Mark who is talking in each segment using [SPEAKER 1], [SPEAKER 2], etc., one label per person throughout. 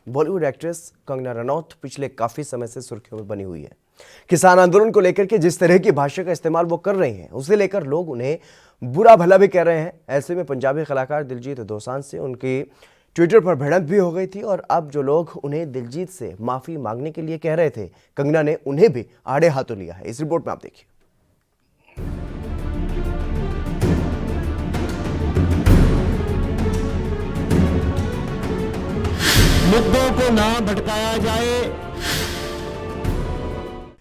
[SPEAKER 1] Bollywood actress Kangana Ranaut पिछले काफी समय से सुर्खियों में बनी हुई है। किसान आंदोलन को लेकर के जिस तरह की भाषा का इस्तेमाल वो कर रहे हैं, उसे लेकर लोग उन्हें बुरा भला भी कह रहे हैं। ऐसे में पंजाबी कलाकार दिलजीत दोसांझ से उनकी ट्विटर पर भिड़ंत भी हो गई थी और अब जो लोग उन्हें दिलजीत से माफी मांगने के लिए कह रहे थे, कंगना ने उन्हें भी आड़े हाथों लिया है। इस रिपोर्ट में आप देखिए।
[SPEAKER 2] मुद्दों को ना भटकाया जाए।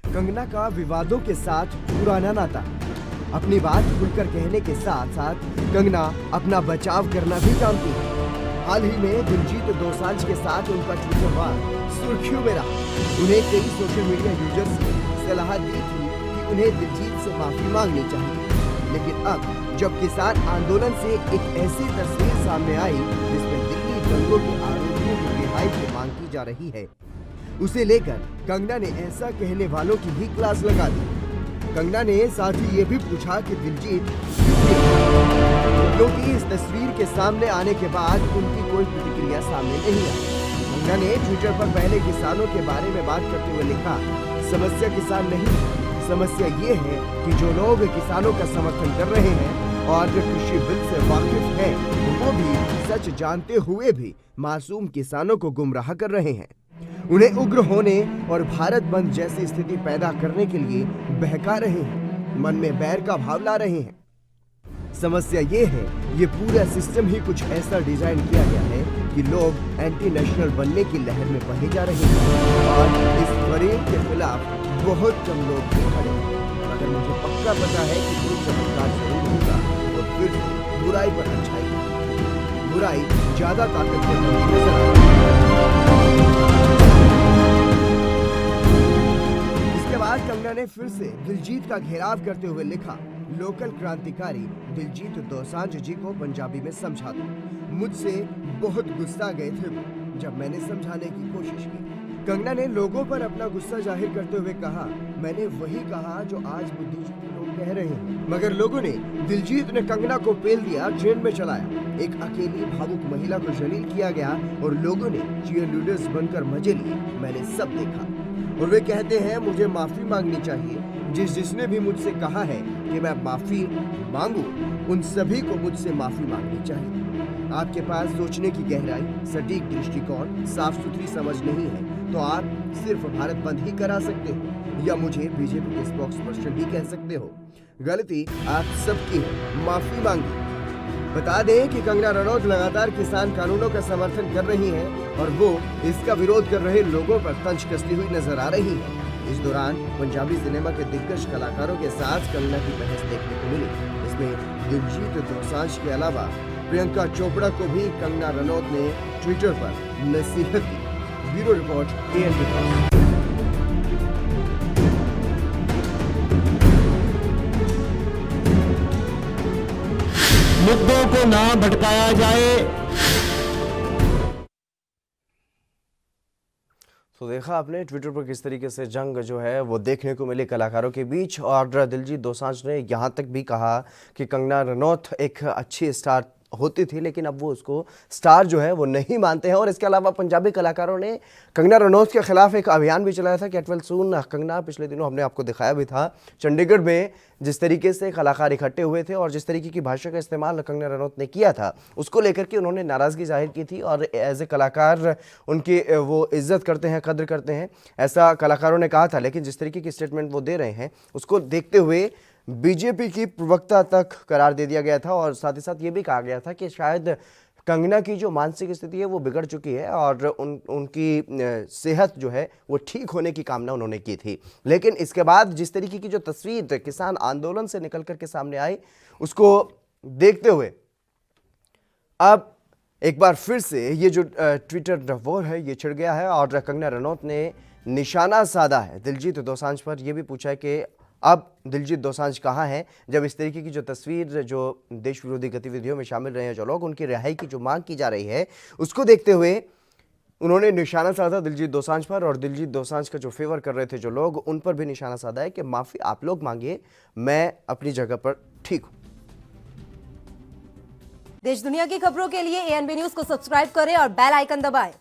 [SPEAKER 3] कंगना का विवादों के साथ पुराना नाता। अपनी बात खुलकर कहने के साथ साथ कंगना अपना बचाव करना भी जानती है। हाल ही में दिलजीत दोसांझ के साथ उनका ट्विटर वार सुर्खियों में रहा। उन्हें कई सोशल मीडिया यूजर्स ने सलाह दी थी कि उन्हें दिलजीत से माफी मांगनी चाहिए, लेकिन अब जब किसान आंदोलन से एक ऐसी तस्वीर सामने आई जिसमें दिल्ली दंगों के आरोपियों की रिहाई की मांग की जा रही है, उसे लेकर कंगना ने ऐसा कहने वालों की भी क्लास लगा दी। कंगना ने साथ ही ये भी पूछा कि दिलजीत, क्योंकि इस तस्वीर के सामने आने के बाद उनकी कोई प्रतिक्रिया सामने नहीं आई। कंगना ने ट्विटर पर पहले किसानों के बारे में बात करते हुए लिखा, समस्या किसान नहीं, समस्या ये है कि जो लोग किसानों का समर्थन कर रहे हैं और जो कृषि बिल से वाकिफ है, वो भी सच जानते हुए भी मासूम किसानों को गुमराह कर रहे हैं, उन्हें उग्र होने और भारत बंद जैसी स्थिति पैदा करने के लिए बहका रहे हैं, मन में बैर का भाव ला रहे हैं। समस्या ये है, ये पूरा सिस्टम ही कुछ ऐसा डिजाइन किया गया है कि लोग एंटी नेशनल बनने की लहर में बहे जा रहे हैं और इस फरेब के खिलाफ बहुत कम लोग भी खड़े हैं। अगर मुझे पक्का पता है कि कोई चमत्कार जरूर होगा तो फिर बुराई पर अच्छाई, बुराई ज्यादा ताकतवर नजर आती है। इसके बाद कंगना ने फिर से दिलजीत का घेराव करते हुए लिखा, लोकल क्रांतिकारी दिलजीत दोसांझ जी को पंजाबी में समझा दो। मुझसे बहुत गुस्सा गए थे वो जब मैंने समझाने की कोशिश की। कंगना ने लोगों पर अपना गुस्सा जाहिर करते हुए कहा, मैंने वही कहा जो आज बुद्धिजीवी लोग कह रहे हैं, मगर लोगों ने, दिलजीत ने कंगना को पेल दिया, ट्रेन में चलाया। एक अकेली भावुक महिला को जलील किया गया और लोगों ने चीयरलीडर्स बनकर मजे लिए। मैंने सब देखा और वे कहते हैं मुझे माफी मांगनी चाहिए। जिसने भी मुझसे कहा है कि मैं माफी मांगू, उन सभी को मुझसे माफी मांगनी चाहिए। आपके पास सोचने की गहराई, सटीक दृष्टिकोण, साफ सुथरी समझ नहीं है तो आप सिर्फ भारत बंद ही करा सकते हो या मुझे बीजेपी के स्पोक्स पर्सन भी कह सकते हो। गलती आप सबकी है, माफी मांगी। बता दें कि कंगना रनौत लगातार किसान कानूनों का समर्थन कर रही हैं और वो इसका विरोध कर रहे लोगों पर तंज कसती हुई नजर आ रही है। इस दौरान पंजाबी सिनेमा के दिग्गज कलाकारों के साथ कंगना की बहस देखने को मिली। इसमें दिलजीत दोसांझ के अलावा प्रियंका चोपड़ा को भी कंगना रनौत ने ट्विटर पर नसीहत दी। Bureau report, ANB news.
[SPEAKER 2] मुद्दों को ना भटकाया जाए।
[SPEAKER 1] तो देखा आपने ट्विटर पर किस तरीके से जंग जो है वो देखने को मिली कलाकारों के बीच, और दिलजीत दोसांझ ने यहाँ तक भी कहा कि कंगना रनौत एक अच्छी स्टार होती थी, लेकिन अब वो उसको स्टार जो है वो नहीं मानते हैं। और इसके अलावा पंजाबी कलाकारों ने कंगना रनौत के खिलाफ एक अभियान भी चलाया था, गेट वेल सून कंगना। पिछले दिनों हमने आपको दिखाया भी था चंडीगढ़ में जिस तरीके से कलाकार इकट्ठे हुए थे और जिस तरीके की भाषा का इस्तेमाल कंगना रनौत ने किया था, उसको लेकर के उन्होंने नाराज़गी जाहिर की थी और एज ए कलाकार उनकी वो इज्जत करते हैं, कद्र करते हैं, ऐसा कलाकारों ने कहा था। लेकिन जिस तरीके की स्टेटमेंट वो दे रहे हैं उसको देखते हुए बीजेपी की प्रवक्ता तक करार दे दिया गया था और साथ ही साथ ये भी कहा गया था कि शायद कंगना की जो मानसिक स्थिति है वो बिगड़ चुकी है और उनकी सेहत जो है वो ठीक होने की कामना उन्होंने की थी। लेकिन इसके बाद जिस तरीके की जो तस्वीर किसान आंदोलन से निकल करके सामने आई, उसको देखते हुए अब एक बार फिर से ये जो ट्विटर वॉर है ये छिड़ गया है और कंगना रनौत ने निशाना साधा है दिलजीत दोसांझ पर। यह भी पूछा है कि अब दिलजीत दोसांझ कहाँ हैं, जब इस तरीके की जो तस्वीर जो देश विरोधी गतिविधियों में शामिल रहे हैं जो लोग, उनकी रिहाई की जो मांग की जा रही है, उसको देखते हुए उन्होंने निशाना साधा दिलजीत दोसांझ पर। और दिलजीत दोसांझ का जो फेवर कर रहे थे जो लोग, उन पर भी निशाना साधा है कि माफ़ी आप लोग मांगिए, मैं अपनी जगह पर ठीक हूं।
[SPEAKER 4] देश दुनिया की खबरों के लिए ANB न्यूज को सब्सक्राइब करें और बेल आइकन दबाएं।